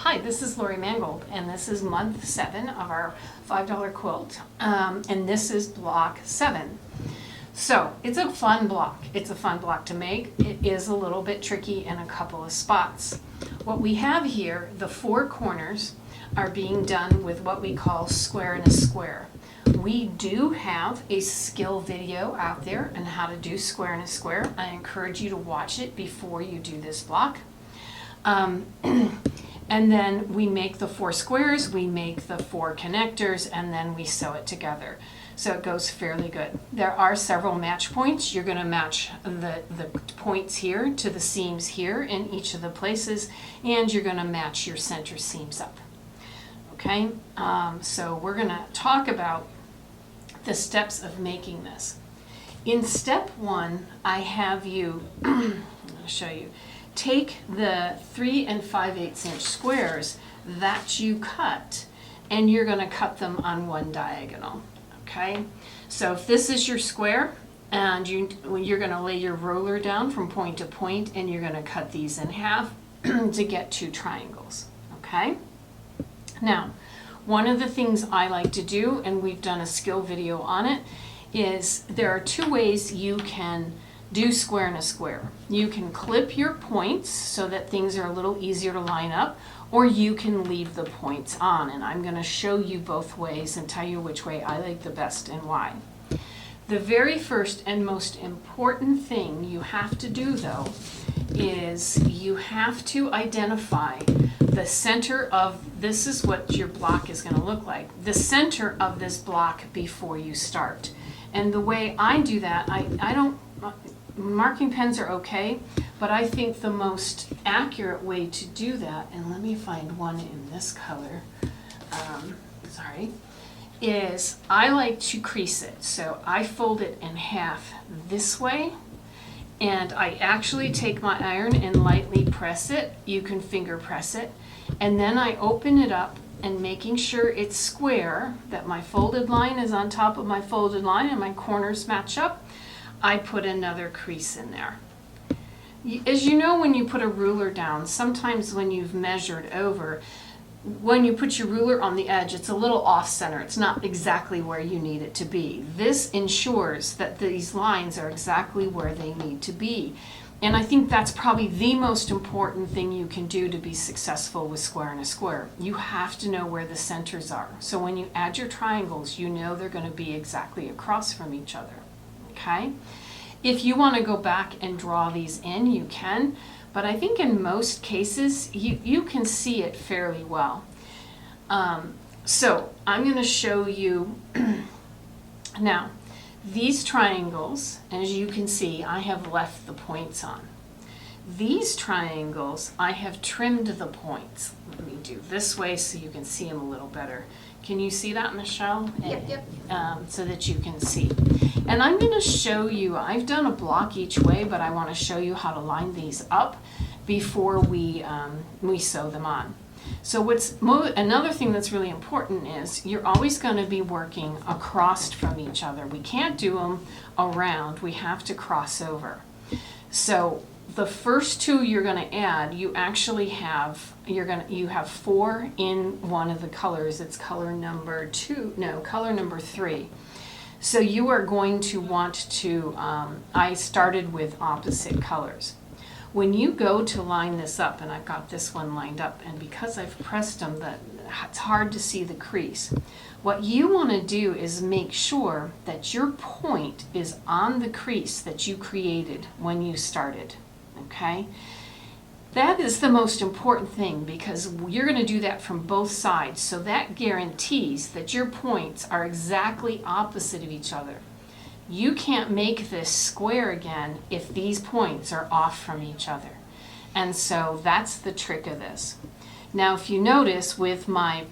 Hi, this is Laurie Mangold, and this is month 7 of our $5 quilt, and this is block 7. So it's a fun block. It's a fun block to make. It is a little bit tricky in a couple of spots. What we have here, the 4 corners are being done with what we call square in a square. We do have a skill video out there on how to do square in a square. I encourage you to watch it before you do this block. And then we make the 4 squares, we make the 4 connectors, and then we sew it together. So it goes fairly good. There are several match points. You're going to match the points here to the seams here in each of the places, and you're going to match your center seams up. Okay, so we're going to talk about the steps of making this. In step 1, I have you, I'll show you, take the 3 5/8 inch squares that you cut, and you're going to cut them on one diagonal. Okay, so if this is your square, and you're going to lay your ruler down from point to point, and you're going to cut these in half to get 2 triangles. Okay, now one of the things I like to do, and we've done a skill video on it, is there are 2 ways you can do square in a square. You can clip your points so that things are a little easier to line up, or you can leave the points on, and I'm going to show you both ways and tell you which way I like the best and why. The very first and most important thing you have to do, though, is you have to identify the center of, this is what your block is going to look like, the center of this block before you start. And the way I do that, I don't, marking pens are okay, but I think the most accurate way to do that, and let me find one in this color, is I like to crease it. So I fold it in half this way, and I actually take my iron and lightly press it. You can finger press it, and then I open it up, and making sure it's square, that my folded line is on top of my folded line and my corners match up, I put another crease in there. As you know, when you put a ruler down, sometimes when you've measured over, when you put your ruler on the edge, it's a little off center. It's not exactly where you need it to be. This ensures that these lines are exactly where they need to be. And I think that's probably the most important thing you can do to be successful with square in a square. You have to know where the centers are. So when you add your triangles, you know they're going to be exactly across from each other. Okay? If you want to go back and draw these in, you can. But I think in most cases, you can see it fairly well. So I'm going to show you now. These triangles, as you can see, I have left the points on. These triangles, I have trimmed the points. Let me do this way so you can see them a little better. Can you see that, Michelle? Yep. So that you can see. And I'm going to show you, I've done a block each way, but I want to show you how to line these up before we sew them on. So another thing that's really important is you're always going to be working across from each other. We can't do them around. We have to cross over. So the first 2 you're going to add, you actually have, you have 4 in one of the colors. It's color number 3. So you are going to want to, I started with opposite colors. When you go to line this up, and I've got this one lined up, and because I've pressed them, it's hard to see the crease. What you want to do is make sure that your point is on the crease that you created when you started. Okay? That is the most important thing, because you're going to do that from both sides. So that guarantees that your points are exactly opposite of each other. You can't make this square again if these points are off from each other. And so that's the trick of this. Now, if you notice with my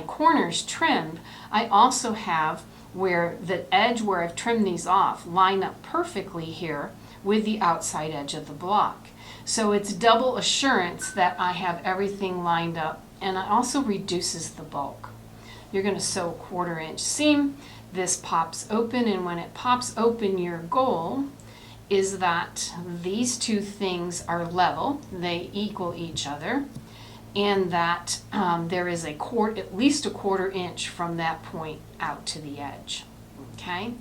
corners trimmed, I also have where the edge where I've trimmed these off line up perfectly here with the outside edge of the block. So it's double assurance that I have everything lined up, and it also reduces the bulk. You're going to sew a 1/4 inch seam. This pops open, and when it pops open, your goal is that these 2 things are level, they equal each other, and that there is at least a 1/4 inch from that point out to the edge. Okay,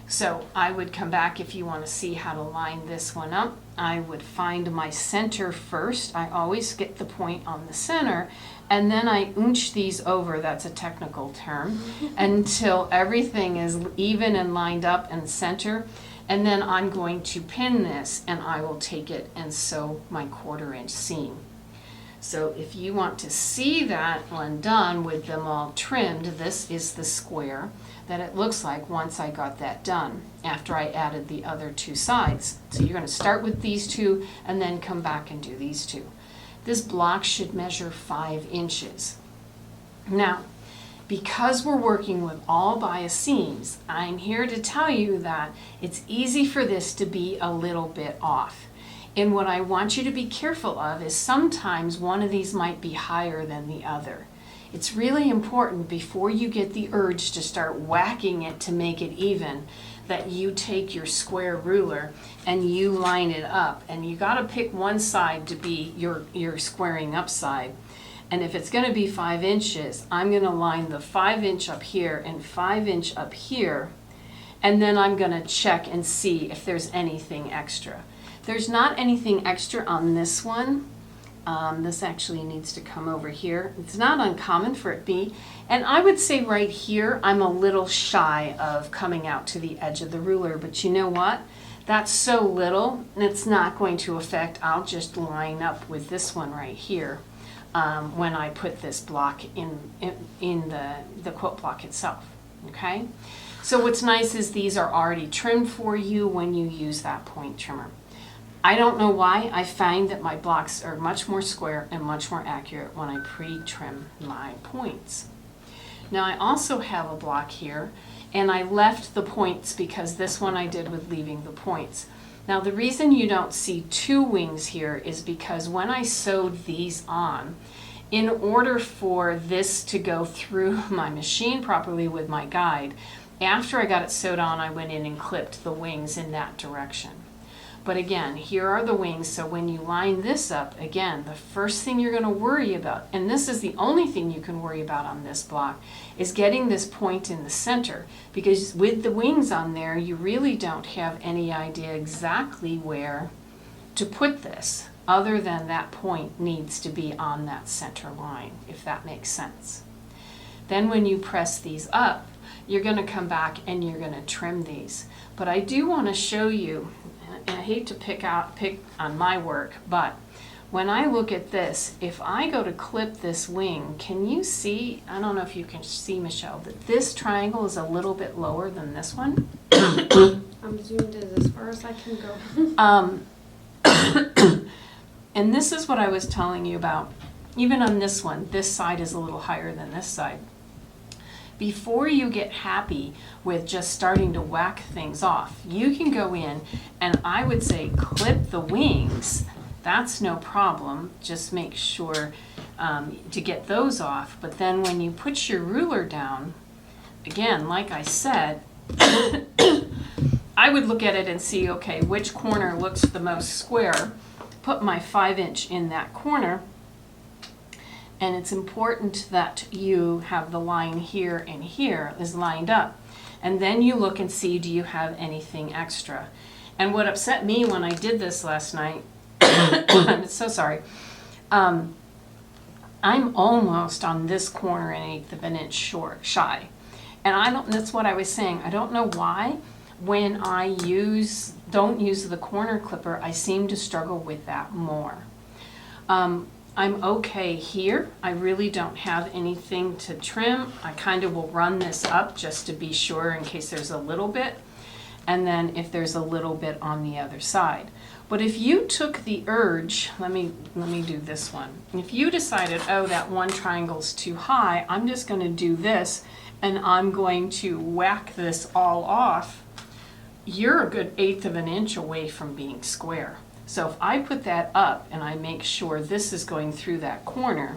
so I would come back if you want to see how to line this one up. I would find my center first. I always get the point on the center, and then I oonch these over, that's a technical term, until everything is even and lined up and center. And then I'm going to pin this, and I will take it and sew my 1/4 inch seam. So if you want to see that when done with them all trimmed, this is the square that it looks like once I got that done, after I added the other 2 sides. So you're going to start with these 2 and then come back and do these 2. This block should measure 5 inches. Now, because we're working with all bias seams, I'm here to tell you that it's easy for this to be a little bit off. And what I want you to be careful of is sometimes one of these might be higher than the other. It's really important before you get the urge to start whacking it to make it even, that you take your square ruler and you line it up. And you got to pick one side to be your squaring up side. And if it's going to be 5 inches, I'm going to line the 5 inch up here and 5 inch up here. And then I'm going to check and see if there's anything extra. There's not anything extra on this one. This actually needs to come over here. It's not uncommon for it to be. And I would say right here, I'm a little shy of coming out to the edge of the ruler. But you know what? That's so little, it's not going to affect. I'll just line up with this one right here when I put this block in the quilt block itself. Okay? So what's nice is these are already trimmed for you when you use that point trimmer. I don't know why. I find that my blocks are much more square and much more accurate when I pre-trim my points. Now I also have a block here, and I left the points because this one I did with leaving the points. Now the reason you don't see 2 wings here is because when I sewed these on, in order for this to go through my machine properly with my guide, after I got it sewed on, I went in and clipped the wings in that direction. But again, here are the wings, so when you line this up, again, the first thing you're going to worry about, and this is the only thing you can worry about on this block, is getting this point in the center. Because with the wings on there, you really don't have any idea exactly where to put this, other than that point needs to be on that center line, if that makes sense. Then when you press these up, you're going to come back and you're going to trim these. But I do want to show you, and I hate to pick on my work, but when I look at this, if I go to clip this wing, can you see, I don't know if you can see, Michelle, that this triangle is a little bit lower than this one? I'm zoomed in as far as I can go. And this is what I was telling you about. Even on this one, this side is a little higher than this side. Before you get happy with just starting to whack things off, you can go in and I would say clip the wings. That's no problem. Just make sure to get those off. But then when you put your ruler down, again, like I said, I would look at it and see, okay, which corner looks the most square. Put my 5 inch in that corner. And it's important that you have the line here and here is lined up. And then you look and see, do you have anything extra? And what upset me when I did this last night, I'm so sorry, I'm almost on this corner an 1/8 of an inch shy. And that's what I was saying. I don't know why when I don't use the corner clipper, I seem to struggle with that more. I'm okay here. I really don't have anything to trim. I kind of will run this up just to be sure in case there's a little bit, and then if there's a little bit on the other side. But if you took the urge, let me do this one. If you decided, oh, that one triangle's too high, I'm just going to do this and I'm going to whack this all off, you're a good 1/8 of an inch away from being square. So if I put that up and I make sure this is going through that corner,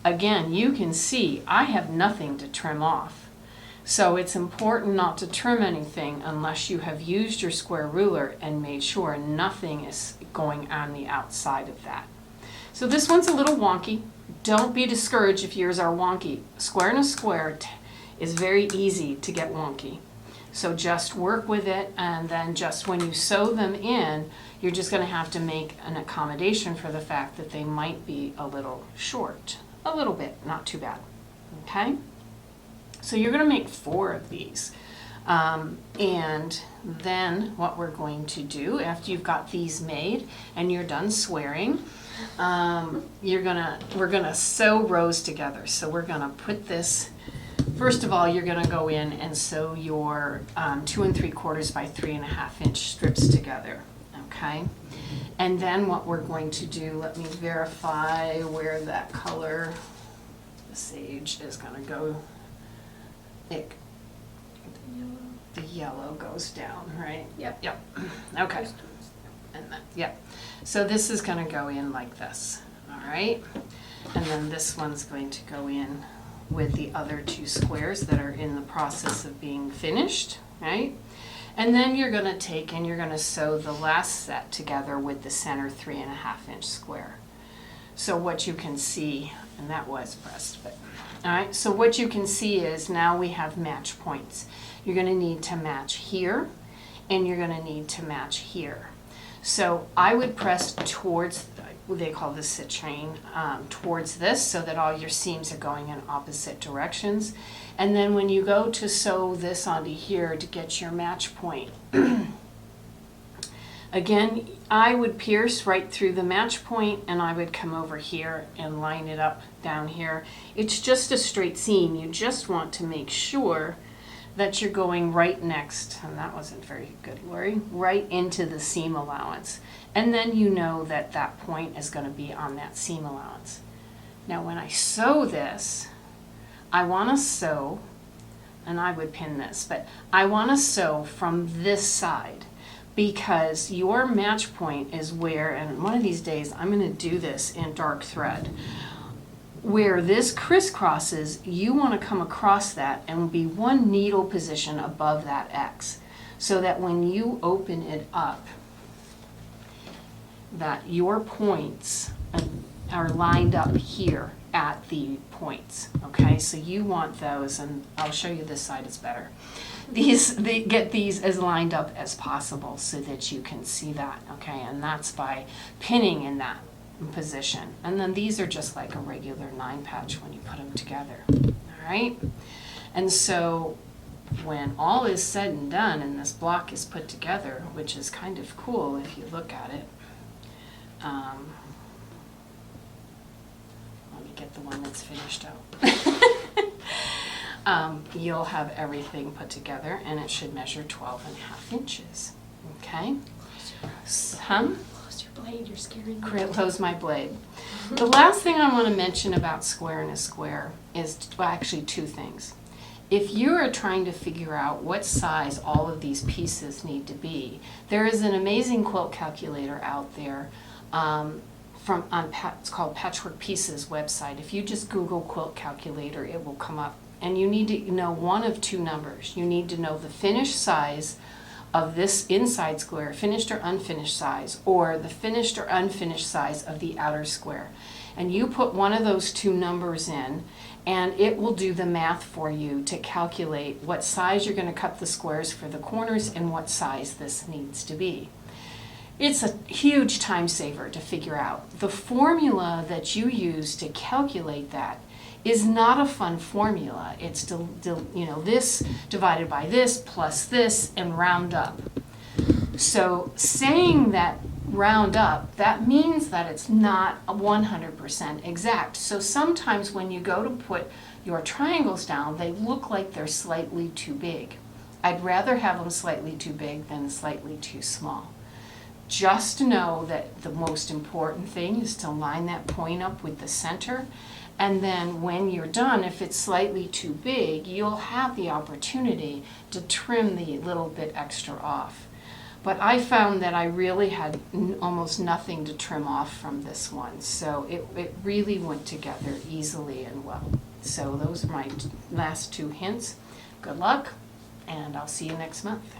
again, you can see I have nothing to trim off. So it's important not to trim anything unless you have used your square ruler and made sure nothing is going on the outside of that. So this one's a little wonky. Don't be discouraged if yours are wonky. Square in a square is very easy to get wonky. So just work with it, and then just when you sew them in, you're just going to have to make an accommodation for the fact that they might be a little short. A little bit, not too bad. Okay? So you're going to make 4 of these. And then what we're going to do after you've got these made and you're done swearing, we're gonna sew rows together. So we're gonna put this, first of all, you're gonna go in and sew your 2 3/4 by 3.5 inch strips together, okay? And then what we're going to do, let me verify where that color, the sage, is gonna go. The yellow goes down, right? Yep. Yep. Okay. And then, yep. So this is going to go in like this, all right? And then this one's going to go in with the other 2 squares that are in the process of being finished, right? And then you're going to take and you're going to sew the last set together with the center 3.5 inch square. So what you can see, and that was pressed, but all right, so what you can see is now we have match points. You're going to need to match here, and you're going to need to match here. So I would press towards, what they call the citrine, towards this, so that all your seams are going in opposite directions. And then when you go to sew this onto here to get your match point, again, I would pierce right through the match point, and I would come over here and line it up down here. It's just a straight seam. You just want to make sure that you're going right next, and that wasn't very good, Laurie, right into the seam allowance. And then you know that that point is going to be on that seam allowance. Now when I sew this, I want to sew, and I would pin this, but I want to sew from this side, because your match point is where, and one of these days I'm going to do this in dark thread, where this crisscrosses, you want to come across that and be 1 needle position above that X, so that when you open it up, that your points are lined up here at the points, okay? So you want those, and I'll show you this side is better. Get these as lined up as possible so that you can see that, okay? And that's by pinning in that position. And then these are just like a regular 9 patch when you put them together, all right? And so when all is said and done and this block is put together, which is kind of cool if you look at it, let me get the one that's finished out. You'll have everything put together, and it should measure 12.5 inches, okay? Close your blade, you're scaring me. Close my blade. The last thing I want to mention about square in a square is, well, actually 2 things. If you are trying to figure out what size all of these pieces need to be, there is an amazing quilt calculator out there it's called Patchwork Pieces website. If you just Google quilt calculator, it will come up. And you need to know one of 2 numbers. You need to know the finished size of this inside square, finished or unfinished size, or the finished or unfinished size of the outer square. And you put one of those 2 numbers in, and it will do the math for you to calculate what size you're going to cut the squares for the corners and what size this needs to be. It's a huge time saver to figure out. The formula that you use to calculate that is not a fun formula. It's this divided by this plus this and round up. So saying that round up, that means that it's not 100% exact. So sometimes when you go to put your triangles down, they look like they're slightly too big. I'd rather have them slightly too big than slightly too small. Just know that the most important thing is to line that point up with the center, and then when you're done, if it's slightly too big, you'll have the opportunity to trim the little bit extra off. But I found that I really had almost nothing to trim off from this one, so it really went together easily and well. So those are my last 2 hints. Good luck, and I'll see you next month.